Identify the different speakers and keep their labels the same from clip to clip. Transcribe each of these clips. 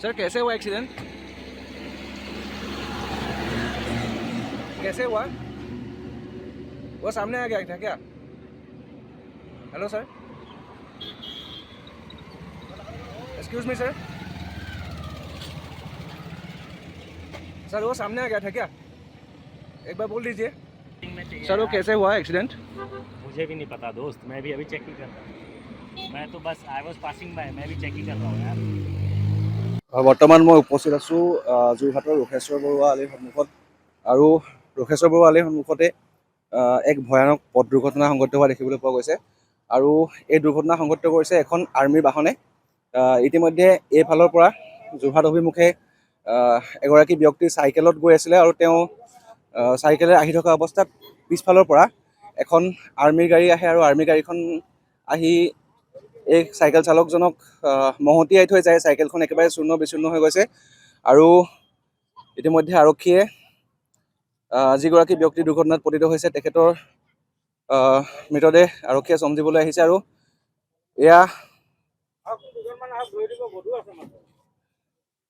Speaker 1: Sir कैसे हुआ accident? कैसे हुआ? वो सामने आ गया था क्या? Hello sir, excuse me sir. Sir वो सामने आ गया था क्या? एक बार बोल दीजिए सर, वो कैसे हुआ एक्सीडेंट?
Speaker 2: मुझे भी नहीं पता दोस्त, मैं भी अभी चेक ही कर रहा हूँ। मैं तो बस आई वाज पासिंग बाय, मैं भी चेक ही कर रहा हूँ यार।
Speaker 1: বৰ্তমান মই উপস্থিত আছোঁ যোৰহাটৰ ৰোষেশ্বৰ বৰুৱা আলিৰ সন্মুখত। আৰু ৰোষেশ্বৰ বৰুৱা আলিৰ সন্মুখতে এক ভয়ানক পথ দুৰ্ঘটনা সংঘটিত হোৱা দেখিবলৈ পোৱা গৈছে। আৰু এই দুৰ্ঘটনা সংঘটিত কৰিছে এখন আৰ্মীৰ বাহনে। ইতিমধ্যে এইফালৰ পৰা যোৰহাট অভিমুখে এগৰাকী ব্যক্তি চাইকেলত গৈ আছিলে আৰু তেওঁ চাইকেলে আহি থকা অৱস্থাত পিছফালৰ পৰা এখন আৰ্মীৰ গাড়ী আহে আৰু আৰ্মী গাড়ীখন আহি এই চাইকেল চালকজনক মহতিয়াই থৈ যায়। চাইকেলখন একেবাৰে চূৰ্ণ বিচূৰ্ণ হৈ গৈছে। আৰু ইতিমধ্যে আৰক্ষীয়ে যিগৰাকী ব্যক্তি দুৰ্ঘটনাত পতিত হৈছে তেখেতৰ মৃতদেহ আৰক্ষীয়ে চমজিবলৈ আহিছে। আৰু এয়া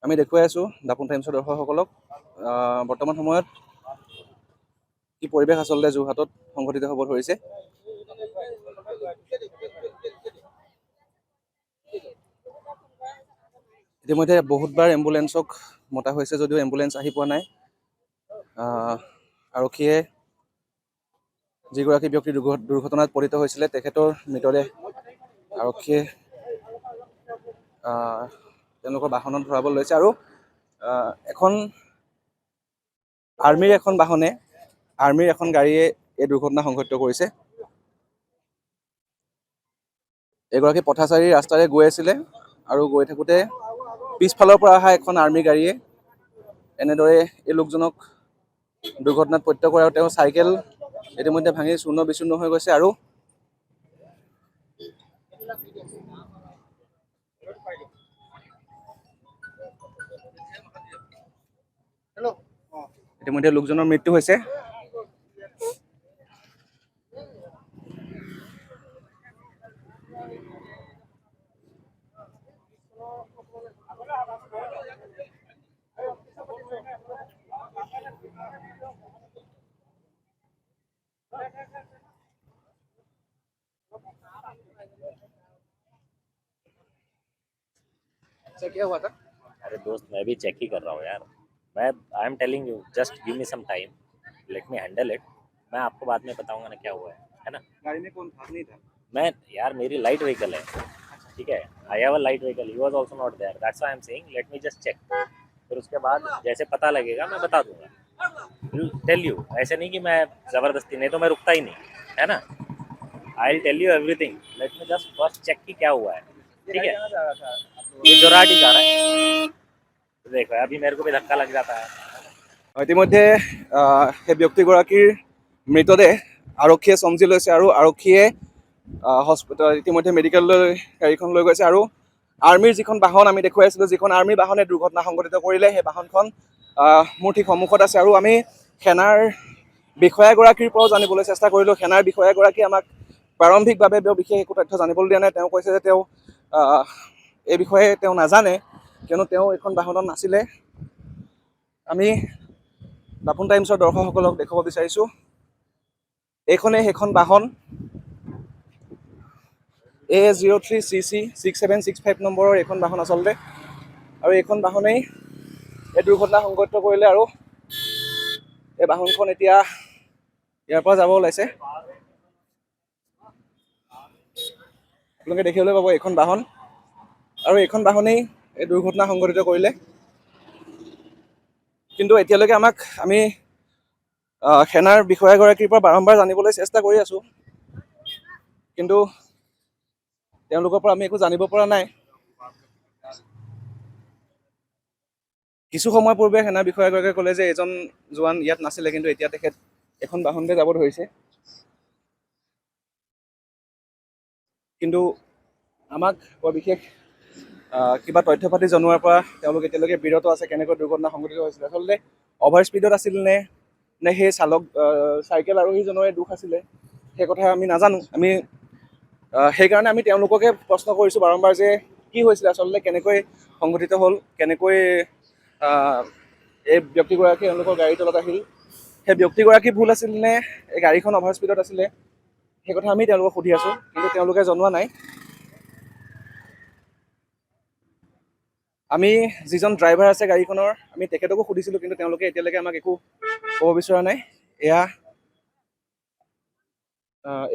Speaker 1: আমি দেখুৱাই আছোঁ দাপোন টাইমছৰ দৰ্শকসকলক বৰ্তমান সময়ত কি পৰিৱেশ আচলতে যোৰহাটত সংঘটিত হ'ব ধৰিছে। ইতিমধ্যে বহুতবাৰ এম্বুলেঞ্চক মতা হৈছে যদিও এম্বুলেঞ্চ আহি পোৱা নাই। আৰক্ষীয়ে যিগৰাকী ব্যক্তি দুৰ্ঘটনাত পতিত হৈছিলে তেখেতৰ মৃতদেহ আৰক্ষীয়ে তেওঁলোকৰ বাহনত ভৰাব লৈছে। আৰু এখন আৰ্মীৰ এখন গাড়ীয়ে এই দুৰ্ঘটনা সংঘটিত কৰিছে। এগৰাকী পথচাৰী ৰাস্তাৰে গৈ আছিলে আৰু গৈ থাকোঁতে পিছফালৰ পৰা অহা এখন আৰ্মী গাড়ীয়ে এনেদৰে এই লোকজনক দুৰ্ঘটনাত পতিত কৰে আৰু তেওঁ চাইকেল ইতিমধ্যে ভাঙি চূৰ্ণ বিচূৰ্ণ হৈ গৈছে। আৰু ইতিমধ্যে লোকজনৰ মৃত্যু হৈছে। सर क्या हुआ था?
Speaker 2: अरे दोस्त, मैं भी चेक ही कर रहा हूँ यार। मैं I am telling you, just give me some time, let me handle it. मैं आपको बाद में बताऊंगा ना क्या हुआ है ना।
Speaker 1: गाड़ी में कौन था? नहीं था।
Speaker 2: मैं यार, मेरी लाइट व्हीकल है, ठीक है। I have a light vehicle, he was also not there, that's why I am saying let me just check. फिर उसके बाद जैसे पता लगेगा मैं बता दूंगा, टेल यू। ऐसे नहीं कि मैं ज़बरदस्ती, नहीं तो मैं रुकता ही नहीं, है ना। I will tell you everything, let me just first check कि क्या हुआ है, ठीक है। ये जोराट ही जा रहा है, तो देखो अभी मेरे को भी धक्का लग जाता है।
Speaker 1: ইতিমধ্যে সেই ব্যক্তিগৰাকীৰ মৃতদেহ আৰক্ষীয়ে চমজি লৈছে আৰু আৰক্ষীয়ে হস্পিটেল ইতিমধ্যে মেডিকেললৈ গাড়ীখন লৈ গৈছে। আৰু আৰ্মীৰ যিখন বাহন আমি দেখুৱাই আছিলোঁ, যিখন আৰ্মী বাহনে দুৰ্ঘটনা সংঘটিত কৰিলে, সেই বাহনখন মোৰ ঠিক সন্মুখত আছে। আৰু আমি সেনাৰ বিষয়াগৰাকীৰ পৰাও জানিবলৈ চেষ্টা কৰিলোঁ। সেনাৰ বিষয়াগৰাকীয়ে আমাক প্ৰাৰম্ভিকভাৱে বিশেষ একো তথ্য জানিবলৈ দিয়া নাই। তেওঁ কৈছে যে তেওঁ এই বিষয়ে তেওঁ নাজানে, কিয়নো তেওঁ এইখন বাহনত নাছিলে। আমি দাপোন টাইমছৰ দৰ্শকসকলক দেখুৱাব বিচাৰিছোঁ এইখনেই সেইখন বাহন A03CC 6765 নম্বৰৰ এইখন বাহন আচলতে। আৰু এইখন বাহনেই এই দুৰ্ঘটনা সংঘটিত কৰিলে। আৰু এই বাহনখন এতিয়া ইয়াৰ পৰা যাব ওলাইছে। আপোনালোকে দেখিবলৈ পাব এইখন বাহন, আৰু এইখন বাহনেই এই দুৰ্ঘটনা সংঘটিত কৰিলে। কিন্তু এতিয়ালৈকে আমি সেনাৰ বিষয়াগৰাকীৰ পৰা বাৰম্বাৰ জানিবলৈ চেষ্টা কৰি আছোঁ, কিন্তু তেওঁলোকৰ পৰা আমি একো জানিব পৰা নাই। কিছু সময় পূৰ্বে সেনা বিষয়াগৰাকীয়ে ক'লে যে এজন জোৱান ইয়াত নাছিলে, কিন্তু এতিয়া তেখেত এখন বাহনতে যাব ধৰিছে। কিন্তু আমাক বৰ বিশেষ কিবা তথ্য পাতি জনোৱাৰ পৰা তেওঁলোক এতিয়ালৈকে বিৰত আছে। কেনেকৈ দুৰ্ঘটনা সংঘটিত হৈছিলে, আচলতে অভাৰ স্পীডত আছিল নে সেই চাইকেল আৰোহীজনৰে দুখ আছিলে, সেই কথা আমি নাজানো। আমি সেইকাৰণে আমি তেওঁলোককে প্ৰশ্ন কৰিছোঁ বাৰম্বাৰ যে কি হৈছিলে আচলতে, কেনেকৈ সংঘটিত হ'ল, কেনেকৈ এই ব্যক্তিগৰাকী তেওঁলোকৰ গাড়ীৰ তলত আহিল, সেই ব্যক্তিগৰাকী ভুল আছিল নে এই গাড়ীখন অভাৰ স্পীডত আছিলে, সেই কথা আমি তেওঁলোকক সুধি আছোঁ, কিন্তু তেওঁলোকে জনোৱা নাই। আমি যিজন ড্ৰাইভাৰ আছে গাড়ীখনৰ, আমি তেখেতকো সুধিছিলোঁ, কিন্তু তেওঁলোকে এতিয়ালৈকে আমাক একো ক'ব বিচৰা নাই।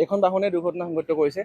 Speaker 1: এইখন বাহনে দুৰ্ঘটনা সংঘটিত কৰিছে।